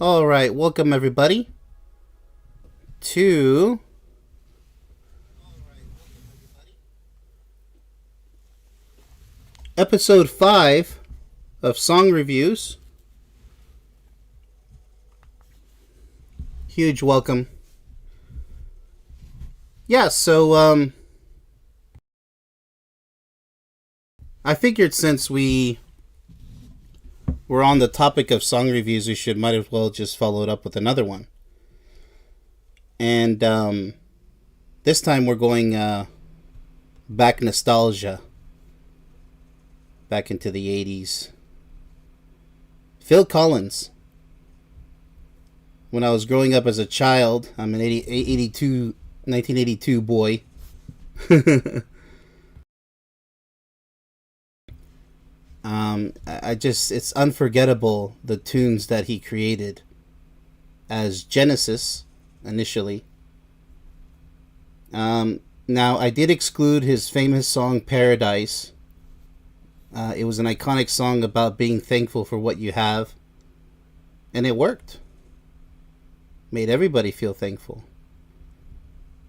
All right, welcome everybody to episode 5 of Song Reviews. Huge welcome. Yeah, so I figured since we were on the topic of song reviews, we might as well just follow it up with another one. And this time we're going back nostalgia, back into the 80s. Phil Collins. When I was growing up as a child, I'm an 1982 boy. It's unforgettable the tunes that he created as Genesis initially. Now, I did exclude his famous song Paradise. It was an iconic song about being thankful for what you have, and it worked. Made everybody feel thankful.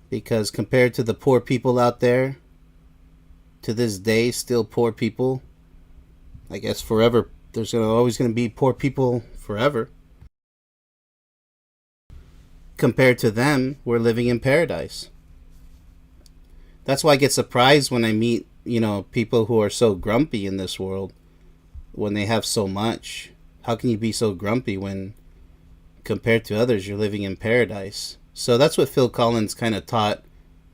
Because compared to the poor people out there, to this day, still poor people, I guess forever, there's always going to be poor people forever. Compared to them, we're living in paradise. That's why I get surprised when I meet, people who are so grumpy in this world when they have so much. How can you be so grumpy when compared to others you're living in paradise? So that's what Phil Collins kind of taught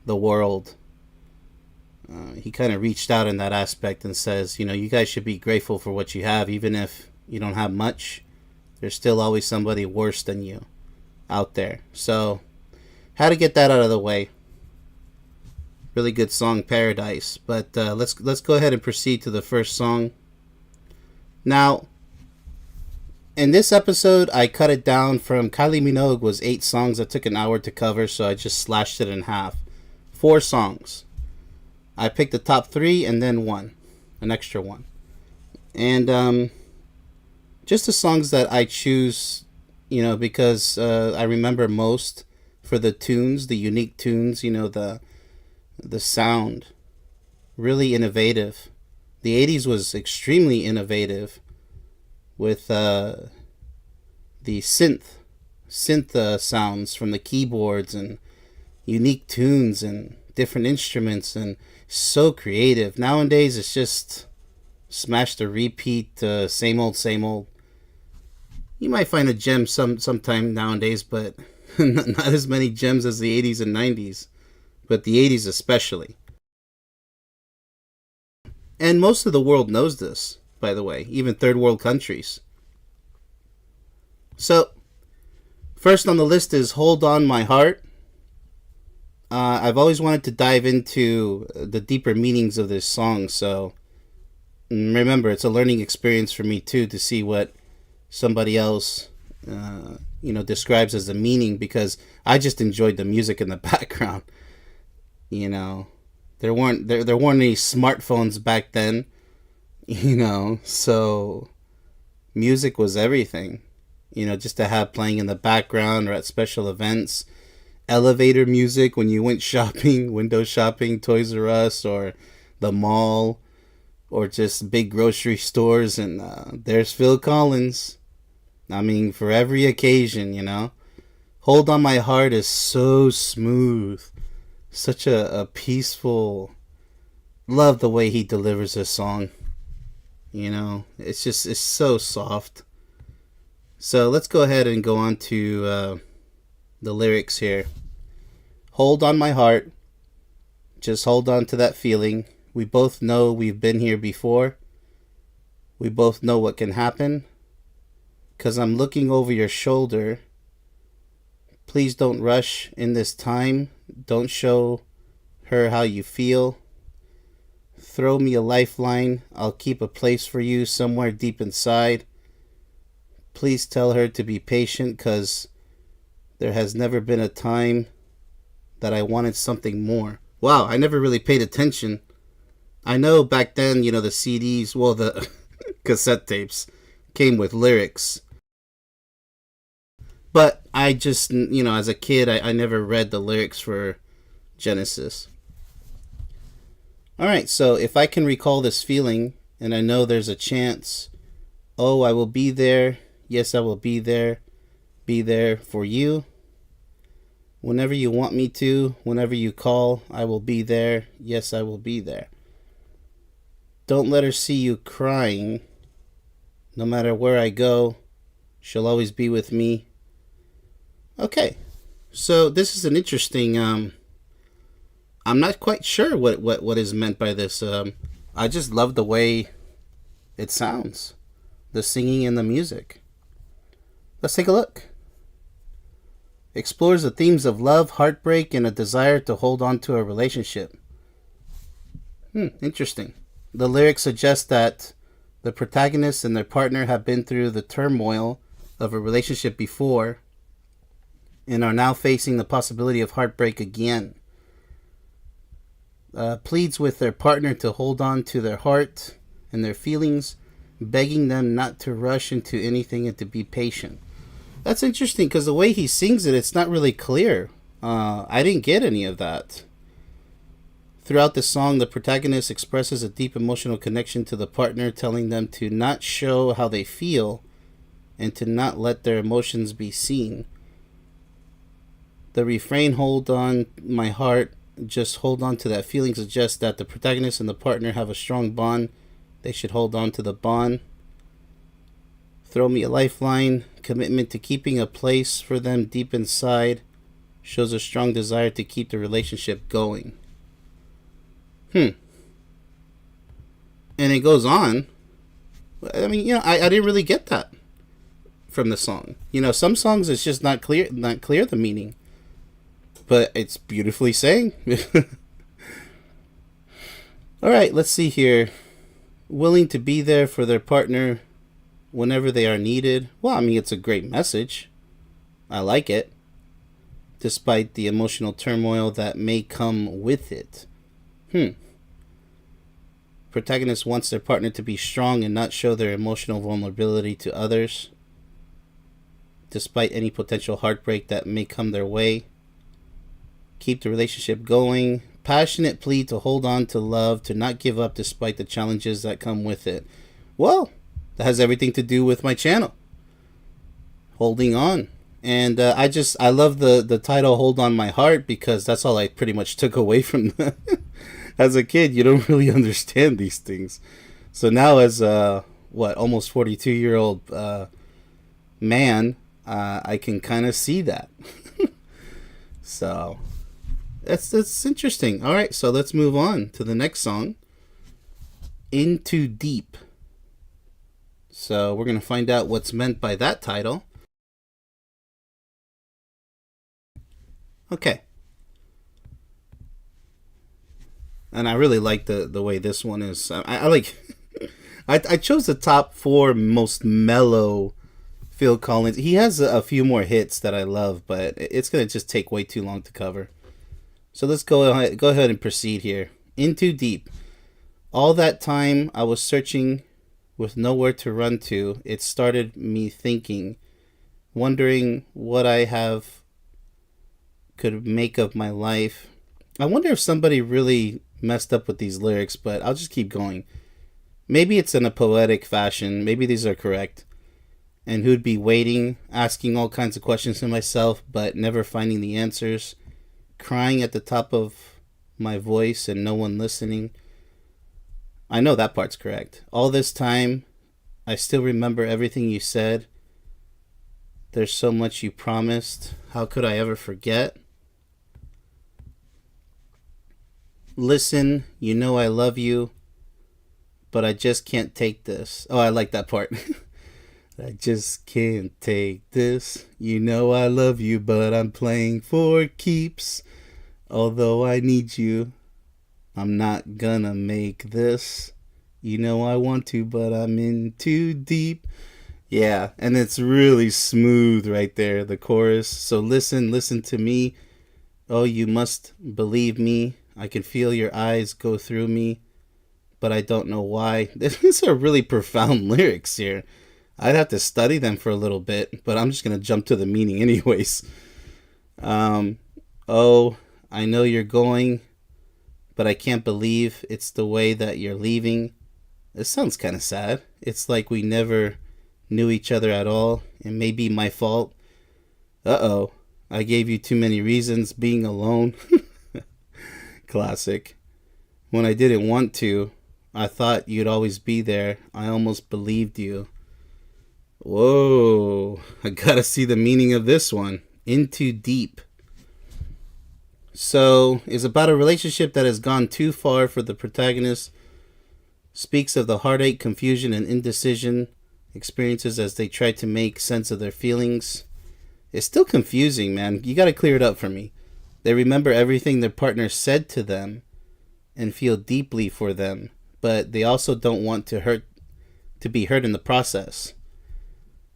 the world. He kind of reached out in that aspect and says, you guys should be grateful for what you have, even if you don't have much. There's still always somebody worse than you out there. So, how to get that out of the way? Really good song, Paradise. But let's go ahead and proceed to the first song. Now, in this episode, I cut it down from Kylie Minogue was 8 songs that took an hour to cover, so I just slashed it in half. 4 songs. I picked the top 3 and then an extra one. And just the songs that I choose, because I remember most for the tunes, the unique tunes, the sound. Really innovative. The 80s was extremely innovative with the synth sounds from the keyboards and unique tunes and different instruments, and so creative. Nowadays it's just smash the repeat, same old. You might find a gem sometime nowadays, but not as many gems as the 80s and 90s, but the 80s especially. And most of the world knows this, by the way, even third world countries. So, first on the list is Hold On My Heart. I've always wanted to dive into the deeper meanings of this song, so remember, it's a learning experience for me too to see what somebody else, describes as the meaning, because I just enjoyed the music in the background. There weren't any smartphones back then, so music was everything, just to have playing in the background or at special events. Elevator music when you went shopping, window shopping, Toys R Us or the mall, or just big grocery stores, and there's Phil Collins. I mean, for every occasion, Hold On My Heart is so smooth. Such a peaceful... Love the way he delivers this song. It's so soft. So let's go ahead and go on to the lyrics here. Hold on my heart. Just hold on to that feeling. We both know we've been here before. We both know what can happen. 'Cause I'm looking over your shoulder. Please don't rush in this time. Don't show her how you feel. Throw me a lifeline. I'll keep a place for you somewhere deep inside. Please tell her to be patient, 'cause there has never been a time that I wanted something more. Wow, I never really paid attention. I know back then, the CDs, the cassette tapes came with lyrics. But I just, as a kid, I never read the lyrics for Genesis. All right, so if I can recall this feeling, and I know there's a chance, oh, I will be there. Yes, I will be there. Be there for you. Whenever you want me to, whenever you call, I will be there. Yes, I will be there. Don't let her see you crying. No matter where I go, she'll always be with me. Okay, so this is an interesting. I'm not quite sure what is meant by this. I just love the way it sounds, the singing and the music. Let's take a look. Explores the themes of love, heartbreak, and a desire to hold on to a relationship. Interesting. The lyrics suggest that the protagonist and their partner have been through the turmoil of a relationship before and are now facing the possibility of heartbreak again. Pleads with their partner to hold on to their heart and their feelings, begging them not to rush into anything and to be patient. That's interesting because the way he sings it, it's not really clear. I didn't get any of that. Throughout the song, the protagonist expresses a deep emotional connection to the partner, telling them to not show how they feel and to not let their emotions be seen. The refrain, hold on my heart, just hold on to that feeling, suggests that the protagonist and the partner have a strong bond. They should hold on to the bond. Throw me a lifeline, commitment to keeping a place for them deep inside, shows a strong desire to keep the relationship going. And it goes on. I mean, I didn't really get that from the song. Some songs it's just not clear the meaning. But it's beautifully saying. All right, let's see here. Willing to be there for their partner whenever they are needed. Well, I mean, it's a great message. I like it. Despite the emotional turmoil that may come with it. Protagonist wants their partner to be strong and not show their emotional vulnerability to others, despite any potential heartbreak that may come their way. Keep the relationship going. Passionate plea to hold on to love, to not give up despite the challenges that come with it. Well, that has everything to do with my channel. Holding on. And I love the title Hold On My Heart because that's all I pretty much took away from that. As a kid, you don't really understand these things. So now as a, almost 42-year-old man, I can kind of see that. So that's interesting. All right, so let's move on to the next song, Into Deep. So we're going to find out what's meant by that title. Okay. And I really like the way this one is. I like. I chose the top 4 most mellow Phil Collins. He has a few more hits that I love, but it's gonna just take way too long to cover. So let's go ahead and proceed here. Into Deep. All that time I was searching with nowhere to run to. It started me thinking, wondering what I could make of my life. I wonder if somebody really messed up with these lyrics, but I'll just keep going. Maybe it's in a poetic fashion. Maybe these are correct. And who'd be waiting, asking all kinds of questions to myself, but never finding the answers. Crying at the top of my voice and no one listening. I know that part's correct. All this time, I still remember everything you said. There's so much you promised. How could I ever forget? Listen, you know I love you, but I just can't take this. Oh, I like that part. I just can't take this. You know I love you, but I'm playing for keeps. Although I need you, I'm not gonna make this. You know I want to, but I'm in too deep. Yeah, and it's really smooth right there, the chorus. So listen to me. Oh, you must believe me. I can feel your eyes go through me, but I don't know why. These are really profound lyrics here. I'd have to study them for a little bit, but I'm just gonna jump to the meaning anyways. Um, oh, I know you're going, but I can't believe it's the way that you're leaving. It sounds kind of sad. It's like we never knew each other at all. It may be my fault. Uh-oh. I gave you too many reasons being alone. Classic. When I didn't want to, I thought you'd always be there. I almost believed you. Whoa. I gotta see the meaning of this one. In too deep. So, it's about a relationship that has gone too far for the protagonist. Speaks of the heartache, confusion, and indecision experiences as they try to make sense of their feelings. It's still confusing, man. You gotta clear it up for me. They remember everything their partner said to them and feel deeply for them, but they also don't want to be hurt in the process.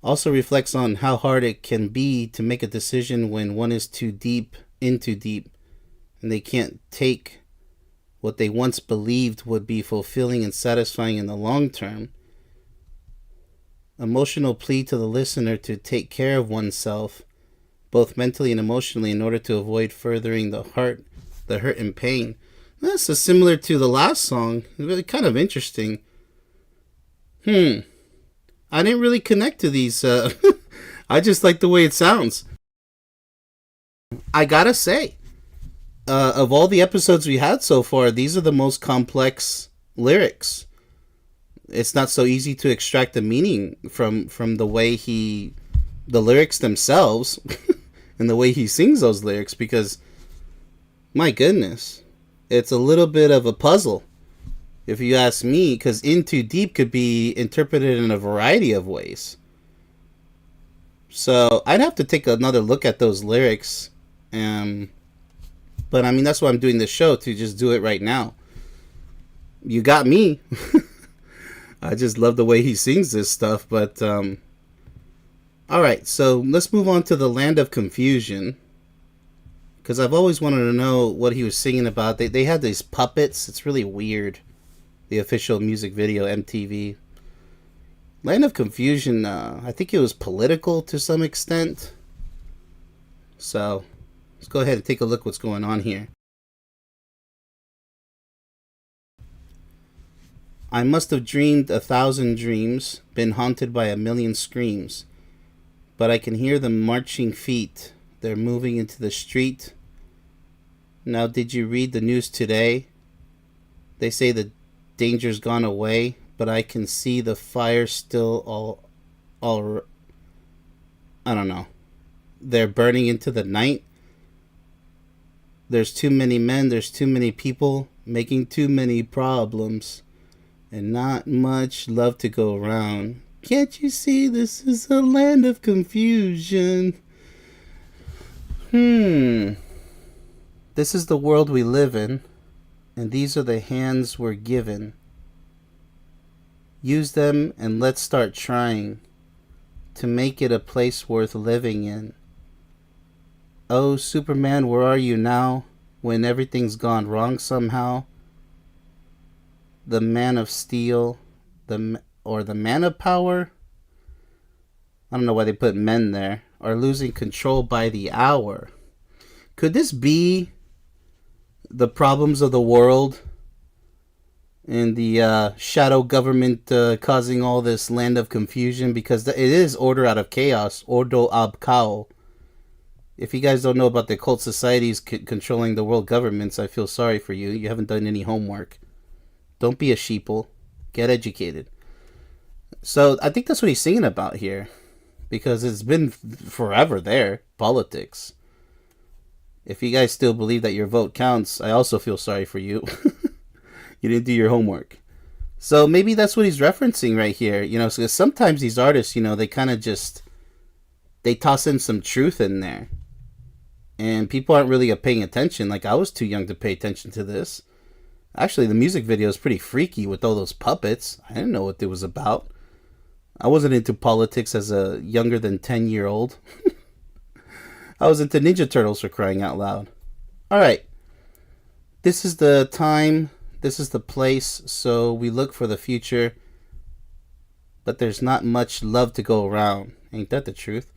Also reflects on how hard it can be to make a decision when one is too deep, in too deep, and they can't take what they once believed would be fulfilling and satisfying in the long term. Emotional plea to the listener to take care of oneself, both mentally and emotionally, in order to avoid furthering the hurt and pain. That's similar to the last song. Really kind of interesting. I didn't really connect to these. I just like the way it sounds. I gotta say, of all the episodes we had so far, these are the most complex lyrics. It's not so easy to extract the meaning from the way the lyrics themselves and the way he sings those lyrics, because my goodness, it's a little bit of a puzzle if you ask me, because In Too Deep could be interpreted in a variety of ways. So I'd have to take another look at those lyrics. But I mean, that's why I'm doing this show, to just do it right now. You got me. I just love the way he sings this stuff. But all right, so let's move on to the Land of Confusion, because I've always wanted to know what he was singing about. They had these puppets. It's really weird. The official music video, MTV. Land of Confusion, I think it was political to some extent. So let's go ahead and take a look what's going on here. I must have dreamed 1,000 dreams, been haunted by 1,000,000 screams. But I can hear them marching feet. They're moving into the street. Now, did you read the news today? They say the danger's gone away, but I can see the fire still all I don't know. They're burning into the night. There's too many men, there's too many people, making too many problems, and not much love to go around. Can't you see this is a land of confusion? This is the world we live in, and these are the hands we're given. Use them and let's start trying to make it a place worth living in. Oh, Superman, where are you now when everything's gone wrong somehow? The Man of Steel, the Man of Power? I don't know why they put men there. Are losing control by the hour. Could this be the problems of the world and the shadow government causing all this land of confusion? Because it is order out of chaos, ordo ab cao. If you guys don't know about the occult societies controlling the world governments, I feel sorry for you. You haven't done any homework. Don't be a sheeple. Get educated. So I think that's what he's singing about here, because it's been forever there, politics. If you guys still believe that your vote counts, I also feel sorry for you. You didn't do your homework. So maybe that's what he's referencing right here. You know, so sometimes these artists, you know, they kind of just, they toss in some truth in there. And people aren't really paying attention. Like, I was too young to pay attention to this. Actually, the music video is pretty freaky with all those puppets. I didn't know what it was about. I wasn't into politics as a younger than 10-year-old. I was into Ninja Turtles, for crying out loud. Alright. This is the time. This is the place. So we look for the future. but there's not much love to go around. Ain't that the truth?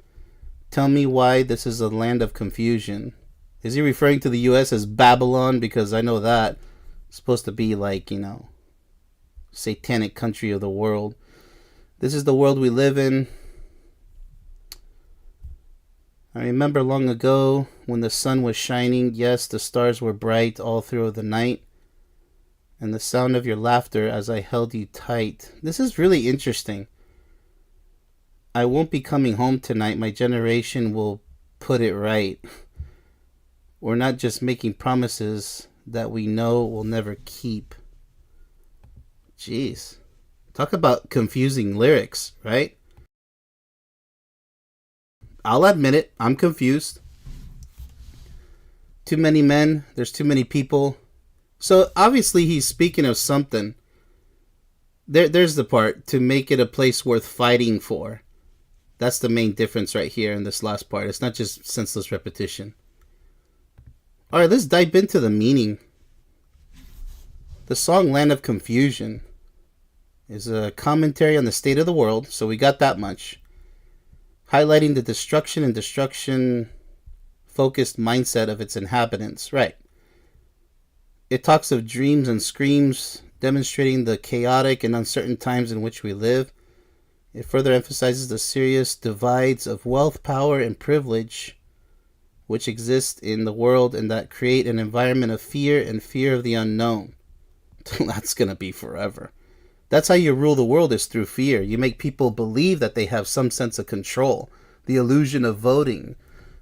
Tell me why this is a land of confusion. Is he referring to the US as Babylon? Because I know that it's supposed to be like, satanic country of the world. This is the world we live in. I remember long ago when the sun was shining. Yes, the stars were bright all through the night. And the sound of your laughter as I held you tight. This is really interesting. I won't be coming home tonight. My generation will put it right. We're not just making promises that we know we'll never keep. Jeez. Talk about confusing lyrics, right? I'll admit it. I'm confused. Too many men. There's too many people. So obviously he's speaking of something. There's the part. To make it a place worth fighting for. That's the main difference right here in this last part. It's not just senseless repetition. Alright, let's dive into the meaning. The song Land of Confusion is a commentary on the state of the world, so we got that much. Highlighting the destruction and destruction-focused mindset of its inhabitants. Right. It talks of dreams and screams, demonstrating the chaotic and uncertain times in which we live. It further emphasizes the serious divides of wealth, power, and privilege which exist in the world and that create an environment of fear and fear of the unknown. That's going to be forever. That's how you rule the world, is through fear. You make people believe that they have some sense of control, the illusion of voting,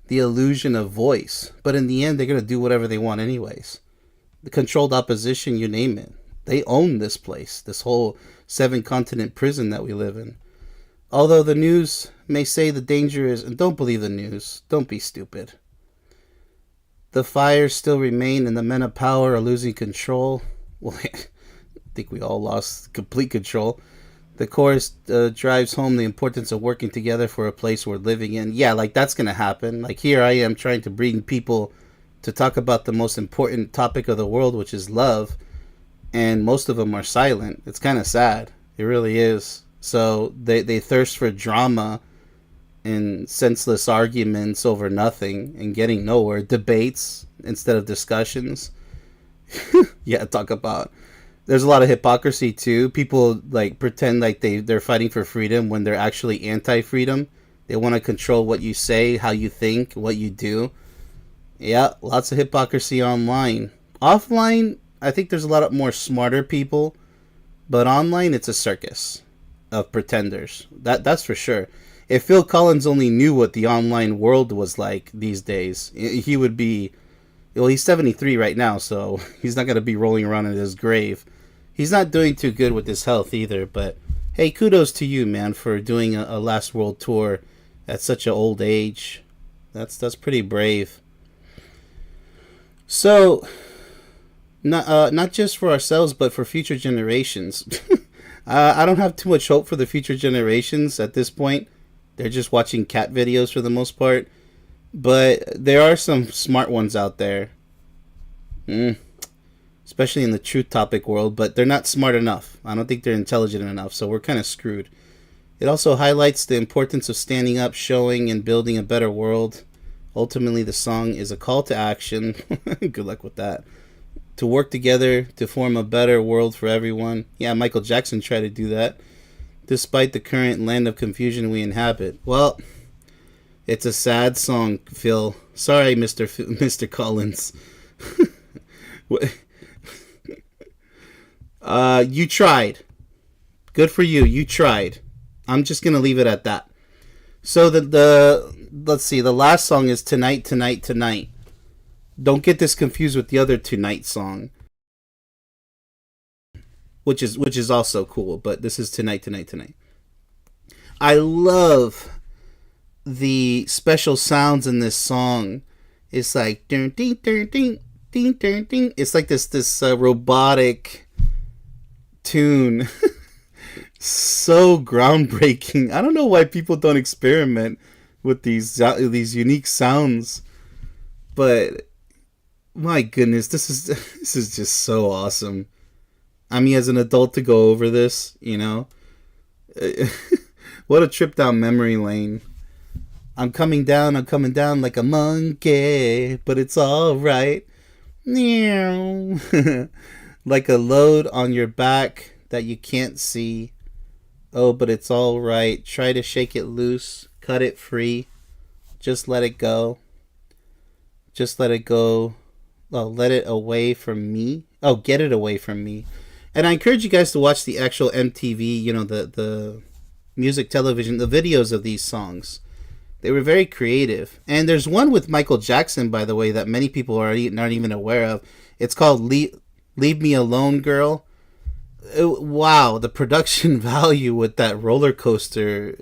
the illusion of voice. But in the end, they're going to do whatever they want anyways. The controlled opposition, you name it. They own this place, this whole 7-continent prison that we live in. Although the news may say the danger is, and don't believe the news, don't be stupid. The fires still remain and the men of power are losing control. Well, I think we all lost complete control. The chorus drives home the importance of working together for a place we're living in. Yeah, like that's going to happen. Like here I am trying to bring people to talk about the most important topic of the world, which is love. And most of them are silent. It's kind of sad. It really is. So they thirst for drama and senseless arguments over nothing and getting nowhere. Debates instead of discussions. Yeah, talk about. There's a lot of hypocrisy too. People like pretend like they're fighting for freedom when they're actually anti-freedom. They want to control what you say, how you think, what you do. Yeah, lots of hypocrisy online. Offline, I think there's a lot more smarter people, but online it's a circus of pretenders. That's for sure. If Phil Collins only knew what the online world was like these days, he would be... Well, he's 73 right now, so he's not going to be rolling around in his grave. He's not doing too good with his health either, but hey, kudos to you, man, for doing a Last World Tour at such an old age. That's pretty brave. So, not just for ourselves, but for future generations. I don't have too much hope for the future generations at this point. They're just watching cat videos for the most part. But there are some smart ones out there. Especially in the truth topic world, but they're not smart enough. I don't think they're intelligent enough, so we're kind of screwed. It also highlights the importance of standing up, showing, and building a better world. Ultimately, the song is a call to action. Good luck with that. To work together to form a better world for everyone. Yeah, Michael Jackson tried to do that. Despite the current land of confusion we inhabit. Well, it's a sad song, Phil. Sorry, Mr. Collins. You tried. Good for you. You tried. I'm just gonna leave it at that. So let's see. The last song is Tonight, Tonight, Tonight. Don't get this confused with the other Tonight song, which is also cool. But this is Tonight, Tonight, Tonight. I love the special sounds in this song. It's like ding ding ding ding ding ding ding. It's like this robotic tune. So groundbreaking. I don't know why people don't experiment with these unique sounds, but my goodness, this is just so awesome. I mean, as an adult to go over this, What a trip down memory lane. I'm coming down like a monkey, but it's alright. Meow. Like a load on your back that you can't see. Oh, but it's alright. Try to shake it loose, cut it free. Just let it go. Just let it go. Oh, let it away from me. Oh, get it away from me. And I encourage you guys to watch the actual MTV, the music television, the videos of these songs. They were very creative. And there's one with Michael Jackson, by the way, that many people are not even aware of. It's called Leave Me Alone, Girl. Wow, the production value with that roller coaster,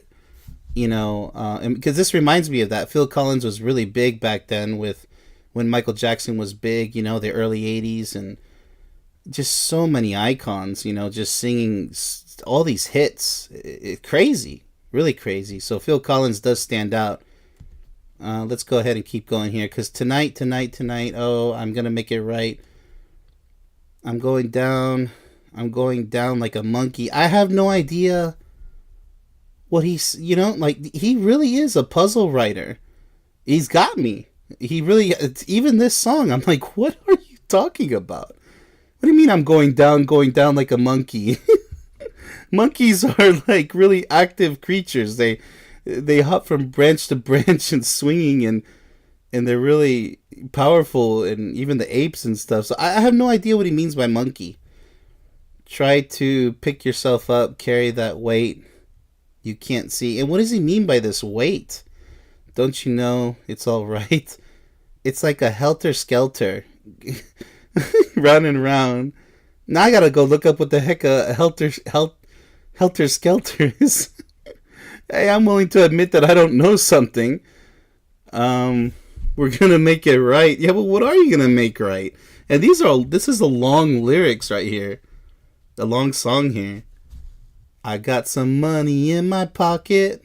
because this reminds me of that. Phil Collins was really big back then with when Michael Jackson was big, the early 80s, and just so many icons, just singing all these hits. Crazy, really crazy. So Phil Collins does stand out. Let's go ahead and keep going here, because tonight, oh, I'm going to make it right. I'm going down like a monkey. I have no idea what he's, like, he really is a puzzle writer. He's got me. He really, even this song, I'm like, what are you talking about? What do you mean I'm going down like a monkey? Monkeys are like really active creatures. They hop from branch to branch and swinging, and they're really powerful, and even the apes and stuff. So I have no idea what he means by monkey. Try to pick yourself up, carry that weight you can't see. And what does he mean by this weight? Don't you know it's all right? It's like a helter-skelter. Round and round. Now I gotta go look up what the heck a helter-skelter is. Hey, I'm willing to admit that I don't know something. We're gonna make it right. Yeah, but what are you gonna make right? And this is a long lyrics right here. A long song here. I got some money in my pocket,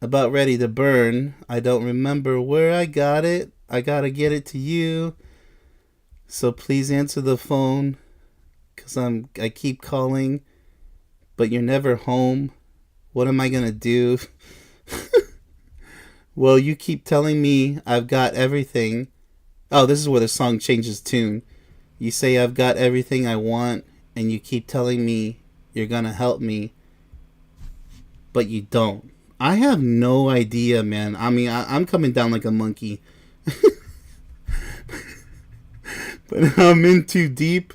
about ready to burn. I don't remember where I got it. I gotta get it to you. So please answer the phone, 'cause I keep calling, but you're never home. What am I gonna do? Well, you keep telling me I've got everything. Oh, this is where the song changes tune. You say I've got everything I want, and you keep telling me you're gonna help me, but you don't. I have no idea, man. I mean, I'm coming down like a monkey. But I'm in too deep.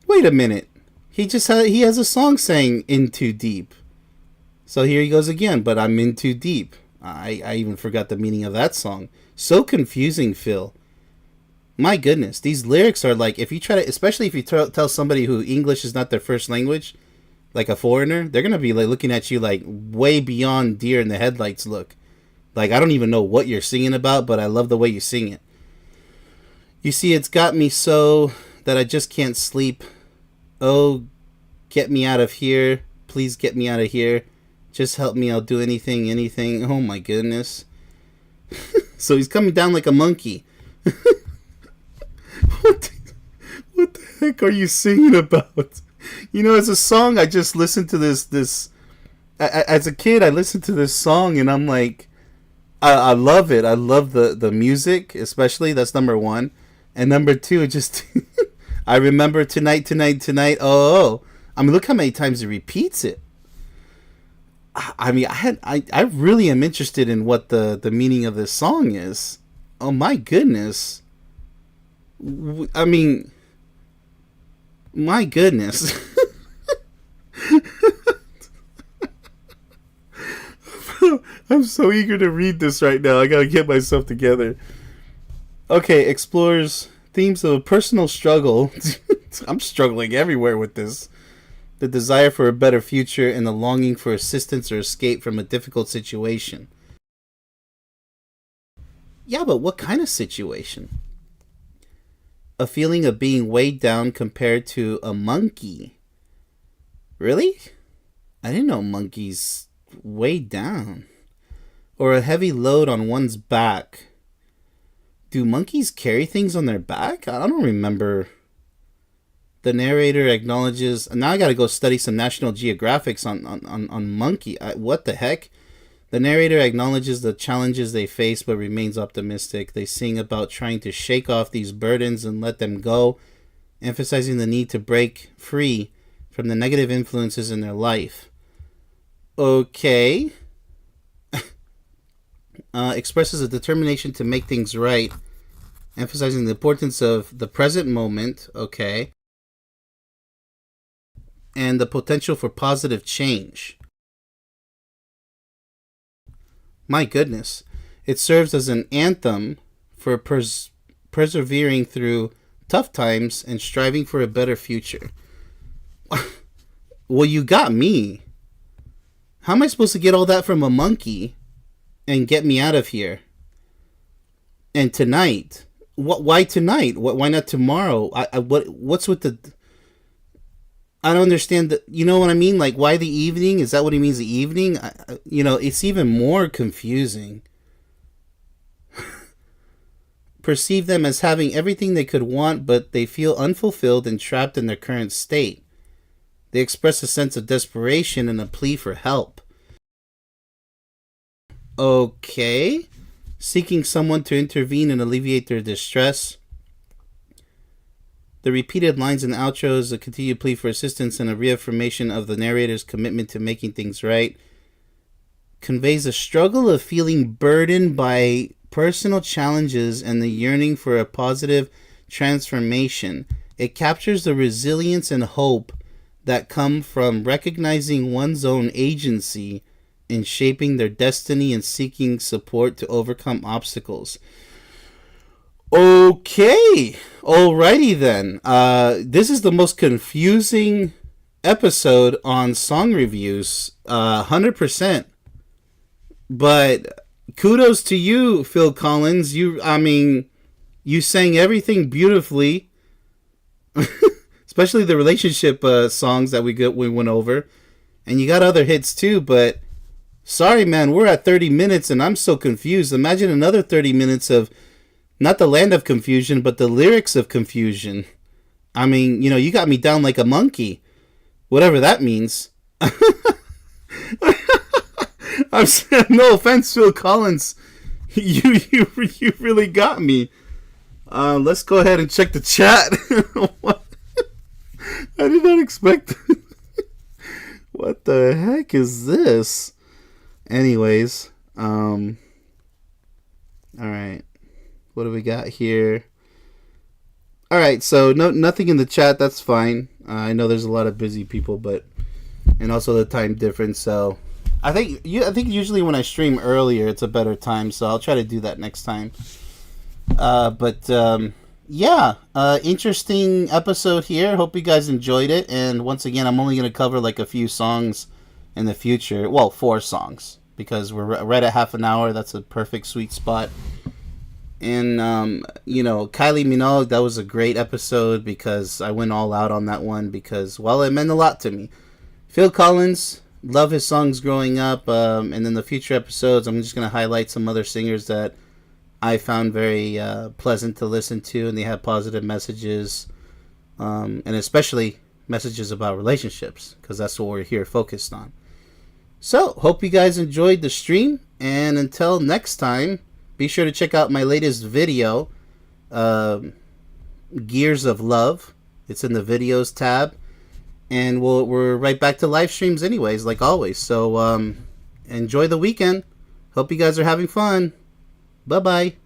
Wait a minute. He has a song saying in too deep. So here he goes again, but I'm in too deep. I even forgot the meaning of that song. So confusing, Phil. My goodness, these lyrics are like, if you try to, especially if you tell somebody who English is not their first language, like a foreigner, they're gonna be like looking at you like way beyond deer in the headlights look. Like, I don't even know what you're singing about, but I love the way you sing it. You see, it's got me so that I just can't sleep. Oh, get me out of here. Please get me out of here. Just help me. I'll do anything. Oh my goodness. So he's coming down like a monkey. What the heck are you singing about? As a song, I just listened to this. As a kid, I listened to this song, and I'm like, I love it. I love the music, especially. That's number one. And number two, it just, I remember tonight. Oh. I mean, look how many times it repeats it. I mean, I really am interested in what the meaning of this song is. Oh my goodness. I mean, my goodness. I'm so eager to read this right now. I gotta get myself together. Okay, explores themes of personal struggle. I'm struggling everywhere with this. The desire for a better future and the longing for assistance or escape from a difficult situation. Yeah, but what kind of situation? A feeling of being weighed down compared to a monkey. Really? I didn't know monkeys weighed down. Or a heavy load on one's back. Do monkeys carry things on their back? I don't remember The narrator acknowledges. Now I got to go study some National Geographics on monkey. What the heck? The narrator acknowledges the challenges they face but remains optimistic. They sing about trying to shake off these burdens and let them go, emphasizing the need to break free from the negative influences in their life. Okay. Expresses a determination to make things right, emphasizing the importance of the present moment. Okay. And the potential for positive change. My goodness. It serves as an anthem for persevering through tough times and striving for a better future. Well, you got me. How am I supposed to get all that from a monkey and get me out of here? And tonight? Why tonight? Why not tomorrow? What's with the... I don't understand the, you know what I mean? Like, why the evening? Is that what he means, the evening? It's even more confusing. Perceive them as having everything they could want, but they feel unfulfilled and trapped in their current state. They express a sense of desperation and a plea for help. Okay. Seeking someone to intervene and alleviate their distress. The repeated lines in the outro is a continued plea for assistance and a reaffirmation of the narrator's commitment to making things right. Conveys a struggle of feeling burdened by personal challenges and the yearning for a positive transformation. It captures the resilience and hope that come from recognizing one's own agency in shaping their destiny and seeking support to overcome obstacles. Okay, alrighty then. This is the most confusing episode on song reviews, 100%. But kudos to you, Phil Collins. You sang everything beautifully, especially the relationship songs that we went over, and you got other hits too. But sorry, man, we're at 30 minutes and I'm so confused. Imagine another 30 minutes of not the land of confusion, but the lyrics of confusion. I mean, you got me down like a monkey. Whatever that means. I'm saying, no offense, Phil Collins. You really got me. Let's go ahead and check the chat. What? I did not expect. What the heck is this? Anyways, all right. What do we got here? All right, so nothing in the chat. That's fine. I know there's a lot of busy people, and also the time difference. So I think usually when I stream earlier, it's a better time. So I'll try to do that next time. Interesting episode here. Hope you guys enjoyed it. And once again, I'm only gonna cover like a few songs in the future. Well, 4 songs because we're right at half an hour. That's a perfect sweet spot. And, Kylie Minogue, that was a great episode because I went all out on that one because, well, it meant a lot to me. Phil Collins, love his songs growing up. And in the future episodes, I'm just going to highlight some other singers that I found very pleasant to listen to, and they have positive messages, and especially messages about relationships because that's what we're here focused on. So, hope you guys enjoyed the stream, and until next time, be sure to check out my latest video, Gears of Love. It's in the videos tab. And we're right back to live streams anyways, like always. So enjoy the weekend. Hope you guys are having fun. Bye-bye.